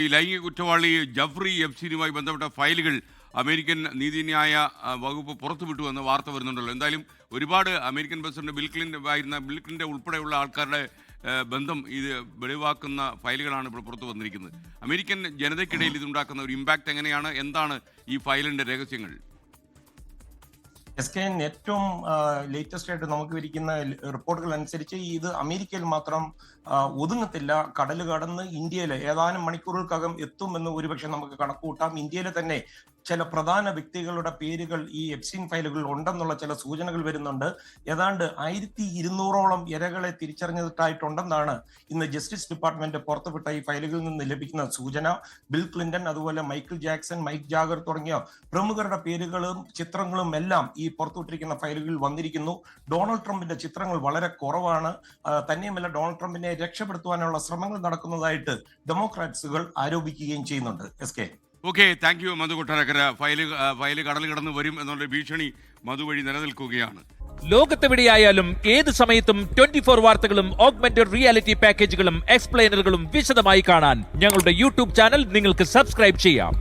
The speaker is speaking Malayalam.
ഈ ലൈംഗിക കുറ്റവാളി ജഫ്രി എപ്സ്റ്റീനുമായി ബന്ധപ്പെട്ട ഫയലുകൾ അമേരിക്കൻ നീതിന്യായ വകുപ്പ് പുറത്തുവിട്ടുവെന്ന് വാർത്ത വരുന്നുണ്ടല്ലോ. എന്തായാലും ഒരുപാട് അമേരിക്കൻ പ്രസിഡന്റ് ബിൽ ക്ലിന്റൺ ഉൾപ്പെടെയുള്ള ആൾക്കാരുടെ ബന്ധം ഇത് വെളിവാക്കുന്ന ഫയലുകളാണ് ഇപ്പോൾ പുറത്തു വന്നിരിക്കുന്നത്. അമേരിക്കൻ ജനതയ്ക്കിടയിൽ ഇതുണ്ടാക്കുന്ന ഒരു ഇമ്പാക്റ്റ് എങ്ങനെയാണ്, എന്താണ് ഈ ഫയലിന്റെ രഹസ്യങ്ങൾ? SKN ഏറ്റവും ലേറ്റസ്റ്റ് ആയിട്ട് നമുക്ക് ഇരിക്കുന്ന റിപ്പോർട്ടുകൾ അനുസരിച്ച് ഇത് അമേരിക്കയിൽ മാത്രം ഒതുങ്ങത്തില്ല. കടൽ കടന്ന് ഇന്ത്യയിൽ ഏതാനും മണിക്കൂറുകൾക്കകം എത്തുമെന്ന് ഒരുപക്ഷെ നമുക്ക് കണക്കുകൂട്ടാം. ഇന്ത്യയിലെ തന്നെ ചില പ്രധാന വ്യക്തികളുടെ പേരുകൾ ഈ എപ്സ്റ്റീൻ ഫയലുകളിൽ ഉണ്ടെന്നുള്ള ചില സൂചനകൾ വരുന്നുണ്ട്. ഏതാണ്ട് 1200ഓളം ഇരകളെ തിരിച്ചറിഞ്ഞിട്ടായിട്ടുണ്ടെന്നാണ് ഇന്ന് ജസ്റ്റിസ് ഡിപ്പാർട്ട്മെന്റ് പുറത്തുവിട്ട ഈ ഫയലുകളിൽ നിന്ന് ലഭിക്കുന്ന സൂചന. ബിൽ ക്ലിന്റൺ, അതുപോലെ മൈക്കിൾ ജാക്സൺ, മൈക്ക് ജാഗർ തുടങ്ങിയ പ്രമുഖരുടെ പേരുകളും ചിത്രങ്ങളും എല്ലാം ഈ പുറത്തുവിട്ടിരിക്കുന്ന ഫയലുകളിൽ വന്നിരിക്കുന്നു. ഡൊണാൾഡ് ട്രംപിന്റെ ചിത്രങ്ങൾ വളരെ കുറവാണ്. തന്നെയുമല്ല, ഡൊണാൾഡ് ട്രംപിനെ രക്ഷപ്പെടുത്തുവാനുള്ള ശ്രമങ്ങൾ നടക്കുന്നതായിട്ട് ഡെമോക്രാറ്റ്സുകൾ ആരോപിക്കുകയും ചെയ്യുന്നുണ്ട്. SK. Okay, thank you Madhu Kottarakkara. File കടൽ കടന്നു വരും എന്നുള്ള ഭീഷണി മധു വഴി നിലനിൽക്കുകയാണ്. ലോകത്തെവിടെയായാലും ഏത് സമയത്തും 24 വാർത്തകളും ഓഗ്മെന്റഡ് റിയാലിറ്റി പാക്കേജുകളും എക്സ്പ്ലെയിനറുകളും വിശദമായി കാണാൻ ഞങ്ങളുടെ യൂട്യൂബ് ചാനൽ നിങ്ങൾക്ക് സബ്സ്ക്രൈബ് ചെയ്യാം.